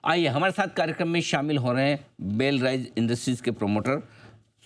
आइए हमारे साथ कार्यक्रम में शामिल हो रहे हैं बेल राइज इंडस्ट्रीज के प्रोमोटर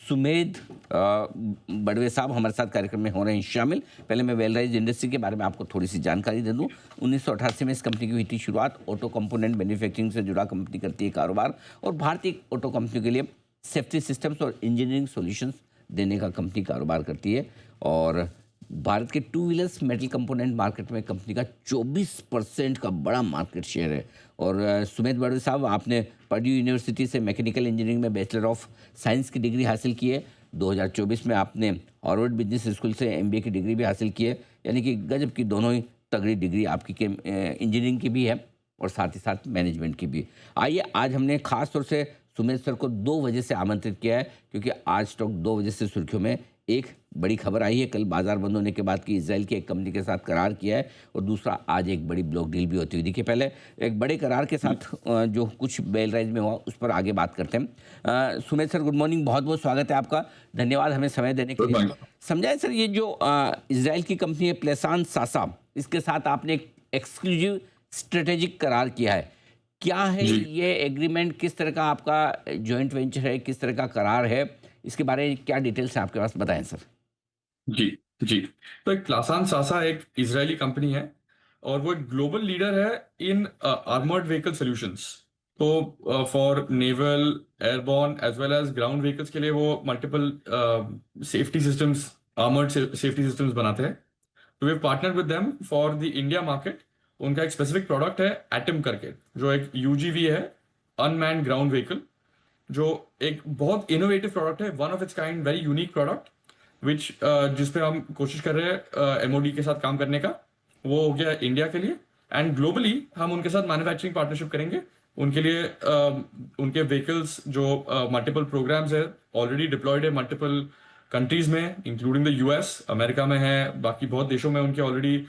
सुमेध बड़वे साहब हमारे साथ कार्यक्रम में हो रहे हैं शामिल। पहले मैं बेल राइज इंडस्ट्री के बारे में आपको थोड़ी सी जानकारी दे दूं। 1988 में इस कंपनी की हुई थी शुरुआत। ऑटो कंपोनेंट मैन्युफैक्चरिंग से जुड़ा कंपनी करती है कारोबार और भारतीय ऑटो कंपनी के लिए सेफ्टी सिस्टम्स और इंजीनियरिंग सॉल्यूशंस देने का कंपनी कारोबार करती है। और भारत के two wheelers metal component market में कंपनी का 24% का बड़ा मार्केट शेयर है। और सुमेध बड़वे साहब, आपने पर्ड्यू यूनिवर्सिटी से मैकेनिकल इंजीनियरिंग में बैचलर ऑफ साइंस की डिग्री हासिल की है। 2024 में आपने हार्वर्ड बिजनेस स्कूल से एमबीए की डिग्री भी हासिल की है। यानी कि गजब की दोनों ही तगड़ी डिग्री आपकी इंजीनियरिंग की भी है और साथ ही साथ मैनेजमेंट की भी। आइए, आज हमने खास तौर से सुमेध सर को 2 वजह से आमंत्रित किया है, क्योंकि आज स्टॉक 2 वजह से सुर्खियों में। एक बड़ी खबर आई है कल बाजार बंद होने के बाद कि इजराइल की एक कंपनी के साथ करार किया है, और दूसरा आज एक बड़ी ब्लॉक डील भी होती हुई दिखी। पहले एक बड़े करार के साथ जो कुछ बेल राइज में हुआ उस पर आगे बात करते हैं। सुमेध सर, गुड मॉर्निंग, बहुत बहुत स्वागत है आपका। धन्यवाद हमें समय देने के लिए। समझाए सर, ये जो इजराइल की कंपनी है प्लेसान सासा, इसके साथ आपने एक एक्सक्लूसिव स्ट्रेटेजिक करार किया है। क्या है ये एग्रीमेंट, किस तरह का आपका जॉइंट वेंचर है, किस तरह का करार है, इसके बारे में क्या डिटेल्स हैं आपके पास, बताएं सर। जी जी। तो एक प्लासान सासा एक इजरायली कंपनी है और वो एक ग्लोबल लीडर है इन आर्मर्ड व्हीकल सॉल्यूशंस। तो for naval, airborne as well as ground vehicles के लिए वो multiple safety systems, armoured safety systems बनाते हैं। तो we partner with them for the India market. उनका एक स्पेसिफिक प्रोडक्ट है एटम करके, जो एक यूजीवी है, अनमैन्ड ग्राउंड व्हीकल, जो एक बहुत इनोवेटिव प्रोडक्ट है, one of its kind, very unique product, which जिस पे हम कोशिश कर रहे हैं एमओडी के साथ काम करने का। वो हो गया इंडिया के लिए, एंड ग्लोबली हम उनके साथ मैन्युफैक्चरिंग पार्टनरशिप करेंगे उनके लिए। उनके व्हीकल्स जो मल्टीपल प्रोग्राम्स है, ऑलरेडी डिप्लॉयड है मल्टीपल कंट्रीज में, इंक्लूडिंग द यूएस, अमेरिका में है, बाकी बहुत देशों में उनके ऑलरेडी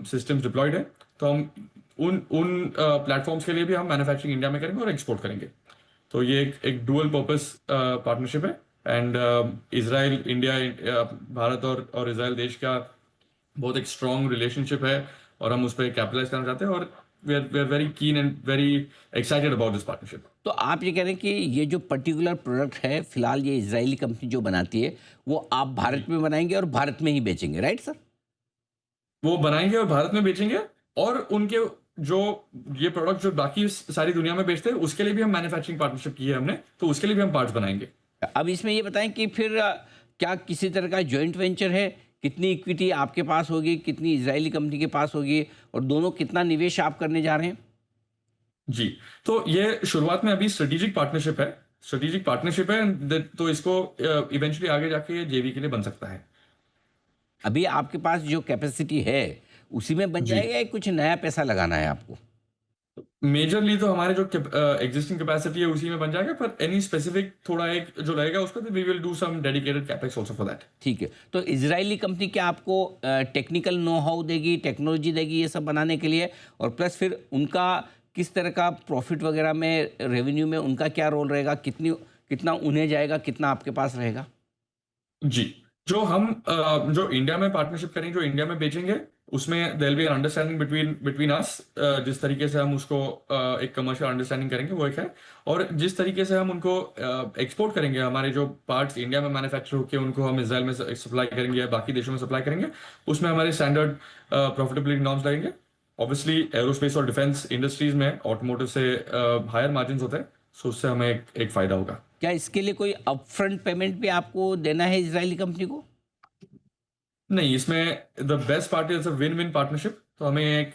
सिस्टम्स डिप्लॉयड है। तो हम उन प्लेटफॉर्म्स के लिए भी हम मैन्युफैक्चरिंग इंडिया में करेंगे और एक्सपोर्ट करेंगे। तो ये एक डुअल पर्पस पार्टनरशिप है। एंड इजराइल, इंडिया, भारत और इजराइल देश का बहुत एक स्ट्रॉन्ग रिलेशनशिप है और हम उस पर कैपिटलाइज करना चाहते हैं, और we are very keen and very excited about this partnership. तो आप ये कह रहे हैं कि ये जो पर्टिकुलर प्रोडक्ट है, फिलहाल ये इजरायली कंपनी जो बनाती है, वो आप भारत में बनाएंगे और भारत में ही बेचेंगे, राइट सर? वो बनाएंगे और भारत में बेचेंगे, और उनके जो ये प्रोडक्ट जो बाकी सारी दुनिया में बेचते हैं उसके लिए भी हम मैन्युफैक्चरिंग पार्टनरशिप की है हमने, तो उसके लिए भी हम पार्ट्स बनाएंगे। अब इसमें ये बताएं कि फिर क्या किसी तरह का जॉइंट वेंचर है? कितनी इक्विटी आपके पास होगी, कितनी इजरायली कंपनी के पास होगी, और दोनों कितना निवेश आप करने जा रहे हैं? जी, तो ये शुरुआत में अभी स्ट्रेटेजिक पार्टनरशिप है। स्ट्रेटेजिक पार्टनरशिप है, तो इसको इवेंचुअली आगे जाके जेवी के लिए बन सकता है। अभी आपके पास जो कैपेसिटी है उसी में बन जी, जाएगा या कुछ नया पैसा लगाना है आपको? मेजरली तो हमारे जो एग्जिस्टिंग कैपेसिटी है उसी में बन जाएगा, पर एनी स्पेसिफिक थोड़ा एक जो रहेगा उसको, we will do some dedicated capex also for that. ठीक है। तो इजरायली कंपनी क्या आपको टेक्निकल नो हाउ देगी, टेक्नोलॉजी देगी ये सब बनाने के लिए, और प्लस फिर उनका किस तरह का प्रॉफिट वगैरह में, रेवेन्यू में उनका क्या रोल रहेगा, कितना उन्हें जाएगा, कितना आपके पास रहेगा? जी, जो इंडिया में पार्टनरशिप करेंगे, जो इंडिया में बेचेंगे, उसमें there be an understanding between us. जिस तरीके से हम उसको एक कमर्शियल अंडरस्टैंडिंग करेंगे वो एक है, और जिस तरीके से हम उनको एक्सपोर्ट करेंगे, हमारे जो पार्ट्स इंडिया में मैन्युफैक्चर होकर उनको हम इजराइल में सप्लाई करेंगे या बाकी देशों में सप्लाई करेंगे, उसमें हमारे स्टैंडर्ड प्रॉफिटेबिलिटी नॉर्म्स लगेंगे। ऑब्वियसली एरोस्पेस और डिफेंस इंडस्ट्रीज में ऑटोमोटिव से हायर मार्जिन होते हैं, सो उससे हमें एक फायदा होगा। क्या इसके लिए कोई अपफ्रंट पेमेंट भी आपको देना है इजरायली कंपनी को? नहीं, इसमें the best part is a win win partnership. तो हमें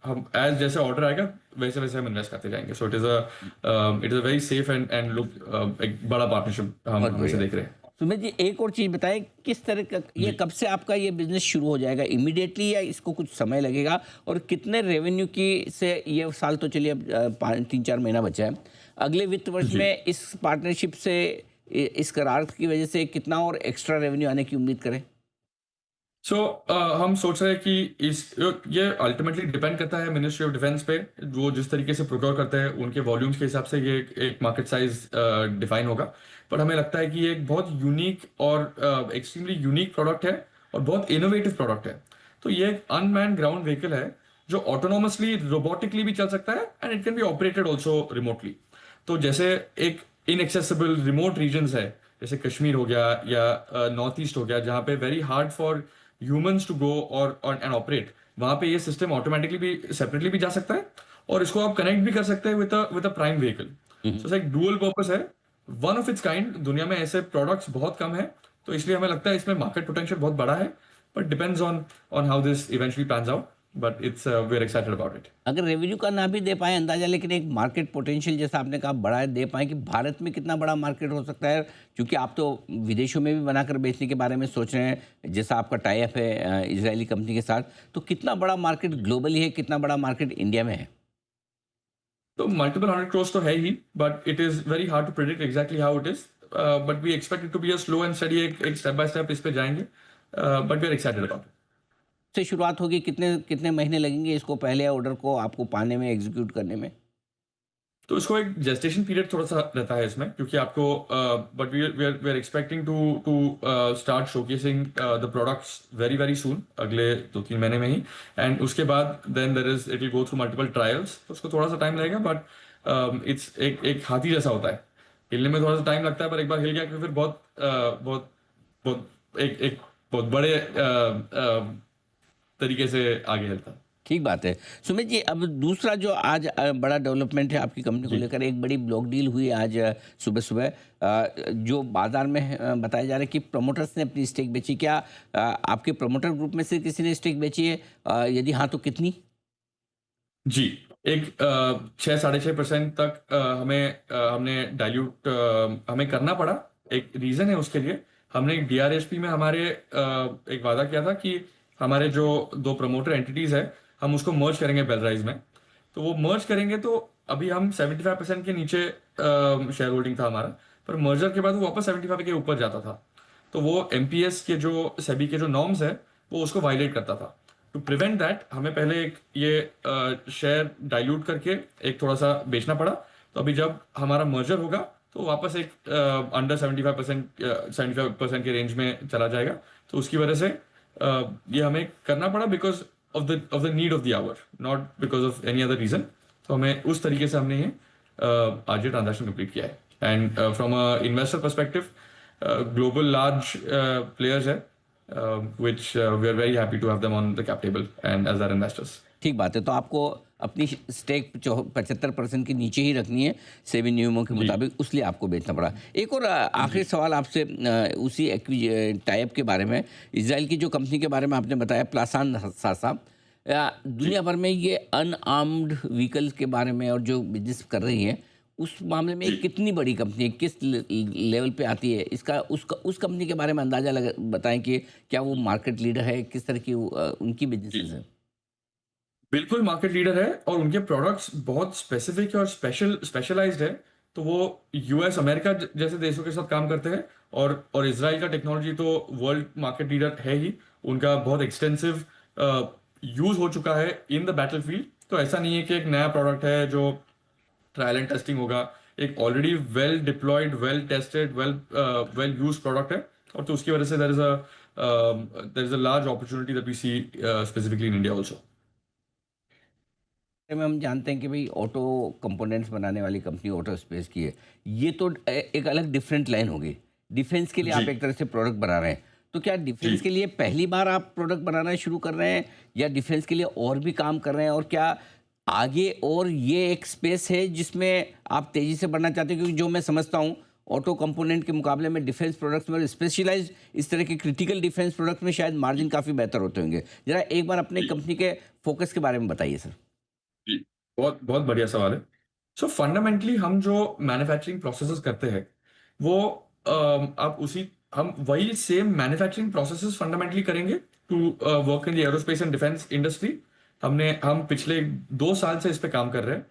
हम एज जैसे ऑर्डर आएगा वैसे वैसे हम इन्वेस्ट करते जाएंगे। So it is a very safe and look एक बड़ा पार्टनरशिप हम बहुत वैसे बढ़िया। देख रहे हैं। सुमित जी, एक और चीज़ बताएं, किस तरह का ये, जी कब से आपका ये बिजनेस शुरू हो जाएगा, इमीडिएटली या इसको कुछ समय लगेगा? और कितने रेवेन्यू की से, ये साल तो चलिए अब 3-4 महीना बचा है, अगले वित्त वर्ष जी। में इस पार्टनरशिप से, इस करार की वजह से कितना और एक्स्ट्रा रेवेन्यू आने की उम्मीद करें? सो हम सोच रहे हैं कि ये अल्टीमेटली डिपेंड करता है मिनिस्ट्री ऑफ डिफेंस पे। वो जिस तरीके से प्रोक्योर करते हैं उनके वॉल्यूम्स के हिसाब से ये एक मार्केट साइज डिफाइन होगा। पर हमें लगता है कि ये एक बहुत यूनिक और एक्सट्रीमली यूनिक प्रोडक्ट है और बहुत इनोवेटिव प्रोडक्ट है। तो ये एक अनमैन्ड ग्राउंड व्हीकल है जो ऑटोनोमसली रोबोटिकली भी चल सकता है and it can be operated also remotely. तो जैसे एक इनएक्सेसिबल रिमोट रीजन्स है, जैसे कश्मीर हो गया या नॉर्थ ईस्ट हो गया, जहाँ पे very hard for humans to go और एंड ऑपरेट, वहाँ पे ये सिस्टम ऑटोमेटिकली भी सेपरेटली भी जा सकता है और इसको आप कनेक्ट भी कर सकते हैं विद अ प्राइम व्हीकल। सो एक डुअल पर्पस है, वन ऑफ इट्स काइंड, दुनिया में ऐसे प्रोडक्ट्स बहुत कम है, तो इसलिए हमें लगता है इसमें मार्केट पोटेंशियल बहुत बड़ा है, but depends on how this eventually pans out, but it's we are excited about it. अगर रेवेन्यू का ना भी दे पाए अंदाजा, लेकिन एक मार्केट पोटेंशियल जैसा आपने कहा बड़ा है, दे पाए कि भारत में कितना बड़ा मार्केट हो सकता है, क्योंकि आप तो विदेशों में भी बनाकर बेचने के बारे में सोच रहे हैं, जैसा आपका टाई अप है इजरायली कंपनी के साथ, तो कितना बड़ा मार्केट ग्लोबली है, कितना बड़ा मार्केट इंडिया में है? तो मल्टीपल 100 crores तो है ही, but it is very hard to predict exactly how it is, but we expect it to be a slow and steady, एक स्टेप बाय स्टेप इस पे जाएंगे, but we are excited about it. से शुरुआत होगी, कितने कितने महीने लगेंगे इसको पहले ऑर्डर को आपको पाने में, एग्जीक्यूट करने में? तो इसको एक जेस्टेशन पीरियड थोड़ा सा रहता है इसमें, क्योंकि आपको but we are expecting to start showcasing the products very very soon, अगले 2-3 महीने में ही, एंड उसके बाद then there is it will go through multiple trials, तो उसको थोड़ा सा टाइम लगेगा, बट इट्स एक हाथी जैसा होता है, हिलने में थोड़ा सा टाइम लगता है, पर एक बार हिल गया फिर बहुत बहुत बहुत एक बहुत बड़े तरीके से आगे हिलता है। ठीक बात है। सुमित जी, अब दूसरा जो आज बड़ा डेवलपमेंट है आपकी कंपनी को जी लेकर, एक बड़ी ब्लॉक डील हुई आज सुबह-सुबह, जो बाज़ार में बताया जा रहा है कि प्रमोटर्स ने अपनी स्टेक बेची। क्या आपके प्रमोटर ग्रुप में से किसी ने स्टेक बेची है? यदि हाँ, तो कितनी? जी, एक 6-6.5% तक हमने डाइल्यूट हमें करना पड़ा। एक रीजन है उसके लिए, हमने एक डीआरएसपी में हमारे एक वादा किया था कि हमारे जो दो प्रमोटर एंटिटीज है, हम उसको मर्ज करेंगे बेलराइज में। तो वो मर्ज करेंगे तो अभी हम 75% के नीचे शेयर होल्डिंग था हमारा, पर मर्जर के बाद वो वापस 75 के ऊपर जाता था। तो वो एमपीएस के जो सेबी के जो नॉर्म्स है, वो उसको वायलेट करता था। टू प्रिवेंट दैट हमें पहले एक ये शेयर डाइल्यूट करके एक थोड़ा सा बेचना पड़ा। तो अभी जब हमारा मर्जर होगा तो वापस एक अंडर 75% के रेंज में चला जाएगा। तो उसकी वजह से ये हमें करना पड़ा because of the need of the hour, not because of any other reason. तो हमें उस तरीके से हमने ये आज ये ट्रांजेक्शन कंप्लीट किया है। And from a investor perspective, global large players है, which we are very happy to have them on the cap table and as our investors. ठीक बात है। तो आपको अपनी स्टेक 75% के नीचे ही रखनी है सेबी नियमों के जी मुताबिक, उसलिए आपको बेचना पड़ा। एक और आखिरी जी सवाल आपसे, उसी टाइप के बारे में, इजराइल की जो कंपनी के बारे में आपने बताया, प्लासान सासा, जी दुनिया भर में ये अनआर्म्ड व्हीकल्स के बारे में और जो बिजनेस कर रही हैं, उस मामले में जी कितनी बड़ी कंपनी है, किस लेवल पे आती है, इसका उस कंपनी के बारे में अंदाजा बताएं कि क्या वो मार्केट लीडर है, किस तरह की उनकी जी बिजनेसेस है? बिल्कुल मार्केट लीडर है और उनके प्रोडक्ट्स बहुत स्पेसिफिक है और स्पेशलाइज्ड है। तो वो यूएस अमेरिका जैसे देशों के साथ काम करते हैं, और इसराइल का टेक्नोलॉजी तो वर्ल्ड मार्केट लीडर है ही। उनका बहुत एक्सटेंसिव यूज हो चुका है इन द बैटलफील्ड। तो ऐसा नहीं है कि एक नया प्रोडक्ट है जो ट्रायल एंड टेस्टिंग होगा, एक already well deployed, well tested, well use product है। और तो उसकी वजह से there is a large opportunity that we see specifically in India also. में हम जानते हैं कि भाई ऑटो कंपोनेंट्स बनाने वाली कंपनी ऑटो स्पेस की है। ये तो एक अलग डिफरेंट लाइन हो गई। डिफेंस के लिए जी आप एक तरह से प्रोडक्ट बना रहे हैं, तो क्या जी डिफेंस के लिए पहली बार आप प्रोडक्ट बनाना शुरू कर रहे हैं, या डिफेंस के लिए और भी काम कर रहे हैं, और क्या आगे और ये एक स्पेस है जिसमें आप तेज़ी से बढ़ना चाहते हैं? क्योंकि जो मैं समझता हूँ, ऑटो कंपोनेंट के मुकाबले में डिफेंस प्रोडक्ट्स में, स्पेशलाइज्ड इस तरह के क्रिटिकल डिफेंस प्रोडक्ट में शायद मार्जिन काफ़ी बेहतर होते होंगे। ज़रा एक बार अपने जी कंपनी के फोकस के बारे में बताइए सर। जी बहुत बहुत बढ़िया सवाल है। सो फंडामेंटली हम जो मैन्युफैक्चरिंग प्रोसेसेस करते हैं, वो आप उसी हम वही सेम मैन्युफैक्चरिंग प्रोसेसेस फंडामेंटली करेंगे to work in the aerospace and defence industry. हम पिछले 2 साल से इस पे काम कर रहे हैं।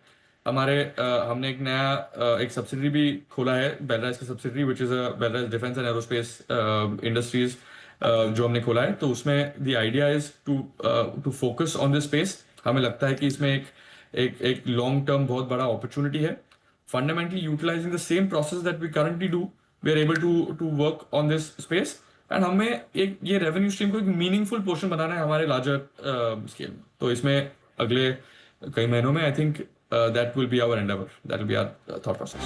हमने एक नया एक सब्सिडरी भी खोला है, बेलराइज का subsidiary, which is Belrise defence and aerospace industries, जो हमने खोला है। तो उसमें the idea is to focus on this space. हमें लगता है कि इसमें एक लॉन्ग टर्म बहुत बड़ा अपॉर्चुनिटी है। Fundamentally utilising the same process that we currently do, we are able to work on this space. And हमें एक ये रेवेन्यू स्ट्रीम को एक मीनिंगफुल पोर्शन बनाना है हमारे लार्जर स्केल में। तो इसमें अगले कई महीनों में I think that will be our endeavour, that will be our thought process.